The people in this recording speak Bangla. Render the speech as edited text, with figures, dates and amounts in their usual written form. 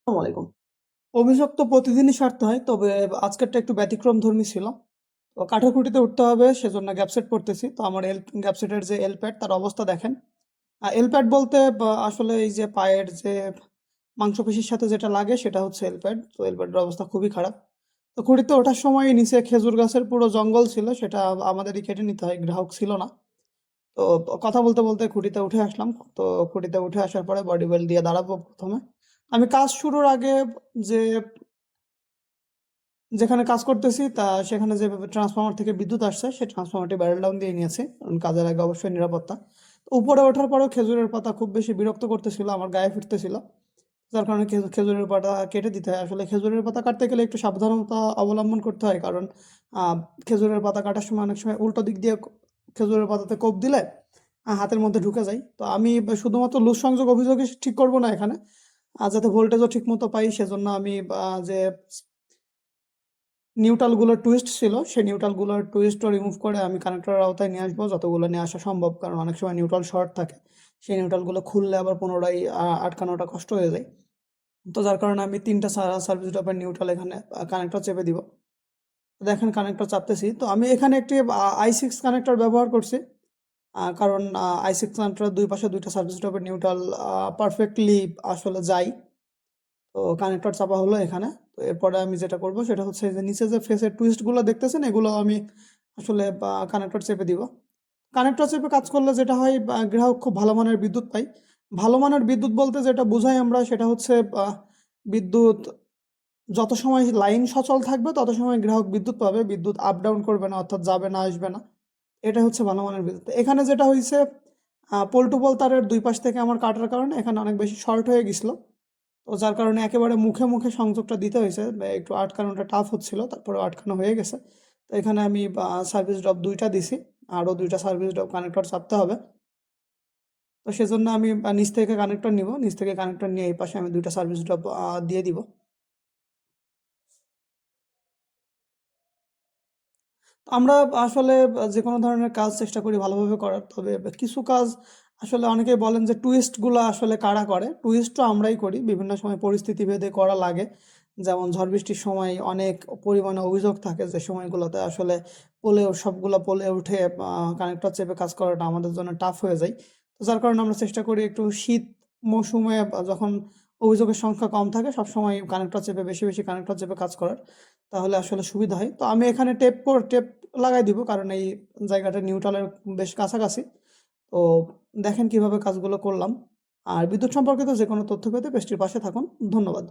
আসসালামু আলাইকুম। অভিযোগ তো প্রতিদিনই সারতে হয়, তবে আজকেরটা একটু ব্যতিক্রমধর্মী ছিল। তো কাঠাকুটিতে উঠতে হবে, সেজন্য গ্যাপ সেট পড়তেছি। তো আমার গ্যাপ সেটের যে এল প্যাড, তার অবস্থা দেখেন। এল প্যাড বলতে আসলে এই যে পায়ের যে মাংসপেশির সাথে যেটা লাগে সেটা হচ্ছে এল প্যাড। তো এল প্যাডের অবস্থা খুবই খারাপ। তো খুঁটিতে ওঠার সময় নিচে খেজুর গাছের পুরো জঙ্গল ছিল, সেটা আমাদেরই কেটে নিতে হয়, গ্রাহক ছিল না। তো কথা বলতে বলতে খুঁটিতে উঠে আসলাম। তো খুঁটিতে উঠে আসার পরে বডি বেল্ট দিয়ে দাঁড়াবো প্রথমে। আমি কাজ শুরুর আগে যে যেখানে কাজ করতেছি সেখানে যে ট্রান্সফরমার থেকে বিদ্যুৎ আসছে, সেই ট্রান্সফরমারটি ব্যারেল ডাউন দিয়ে নিয়েছে, কারণ কাজের আগে অবশ্যই নিরাপত্তা। তো উপরে ওঠার পরেও খেজুরের পাতা খুব বেশি বিরক্ত করতেছিল, আমার গায়ে ফিরতেছিল। যার কারণে খেজুরের পাতা কেটে দিতে হয়। আসলে খেজুরের পাতা কাটতে গেলে একটু সাবধানতা অবলম্বন করতে হয়, কারণ খেজুরের পাতা কাটার সময় অনেক সময় উল্টো দিক দিয়ে খেজুরের পাতাতে কোপ দিলে হাতের মধ্যে ঢুকে যায়। তো আমি শুধুমাত্র লুজ সংযোগ অভিযোগে ঠিক করব না এখানে, যাতে ভোল্টেজও ঠিক মতো পাই, সেজন্য আমি যে নিউট্রালগুলোর টুইস্ট ছিল, সেই নিউট্রালগুলোর টুইস্টও রিমুভ করে আমি কানেক্টরের আওতায় নিয়ে আসবো, যতগুলো নিয়ে আসা সম্ভব, কারণ অনেক সময় নিউট্রাল শর্ট থাকে। সেই নিউট্রালগুলো খুললে আবার পুনরায় আটকানোটা কষ্ট হয়ে যায়। তো যার কারণে আমি ৩টা সার্ভিস ড্রপের নিউট্রাল এখানে কানেক্টর চেপে দিব। তো দেখেন কানেক্টর চাপতেছি, তো আমি এখানে একটি i6 কানেক্টর ব্যবহার করছি, কারণ i6 কানেক্টরের দুই পাশে 2টা সার্ভিস ড্রপের নিউট্রাল পারফেক্টলি আসলে যায়। তো কানেক্টর চাপা হলো এখানে। তো এরপরে আমি যেটা করব সেটা হচ্ছে যে নিচে যে ফেসের টুইস্টগুলো দেখতেছেন, এগুলো আমি আসলে কানেক্টর চেপে দিব। কানেক্টর চেপে কাজ করলে যেটা হয়, গ্রাহক খুব ভালো মানের বিদ্যুৎ পায়। ভালো মানের বিদ্যুৎ বলতে যেটা বোঝাই আমরা, সেটা হচ্ছে বিদ্যুৎ যত সময় লাইন সচল থাকবে তত সময় গ্রাহক বিদ্যুৎ পাবে, বিদ্যুৎ আপ ডাউন করবে না, অর্থাৎ যাবে না আসবে না। এটা হচ্ছে ভালো মানের বিদ্যুৎ। এখানে যেটা হয়েছে, পোল টু পোল তারের দুই পাশ থেকে আমার কাটার কারণে এখানে অনেক বেশি শর্ট হয়ে গেছিলো। তো যার কারণে একেবারে মুখে মুখে সংযোগটা দিতে হয়েছে, একটু আটকানোটা টাফ হচ্ছিল, তারপরে আটকানো হয়ে গেছে। তো এখানে আমি সার্ভিস ড্রপ 2টা দিছি, আরও 2টা সার্ভিস ড্রপ কানেক্টর চাপতে হবে। তো সেজন্য আমি নিচ থেকে কানেক্টর নিব, নিচ থেকে কানেক্টর নিয়ে এই পাশে আমি 2টা সার্ভিস ড্রপ দিয়ে দিব। আমরা আসলে যে কোনো ধরনের কাজ চেষ্টা করি ভালোভাবে করার, তবে কিছু কাজ আসলে অনেকেই বলেন যে টুইস্টগুলো আসলে কারা করে, টুইস্টও আমরাই করি, বিভিন্ন সময় পরিস্থিতি ভেদে করা লাগে। যেমন ঝড় বৃষ্টির সময় অনেক পরিমাণে অভিযোগ থাকে, যে সময়গুলোতে আসলে সবগুলো পোলে উঠে কানেক্টর চেপে কাজ করাটা আমাদের জন্য টাফ হয়ে যায়। তো যার কারণে আমরা চেষ্টা করি একটু শীত মৌসুমে যখন অভিযোগের সংখ্যা কম থাকে, সবসময় কানেক্টর চেপে বেশি বেশি কানেক্টর চেপে কাজ করার, তাহলে আসলে সুবিধা হয়। তো আমি এখানে টেপ লাগাই দিব, কারণ এই জায়গাটা নিউট্রালের বেশ কাছাকাছি। তো দেখেন কিভাবে কাজগুলো করলাম। আর বিদ্যুৎ সম্পর্কিত যে কোনো তথ্য পেতে পেজটির পাশে থাকুন। ধন্যবাদ।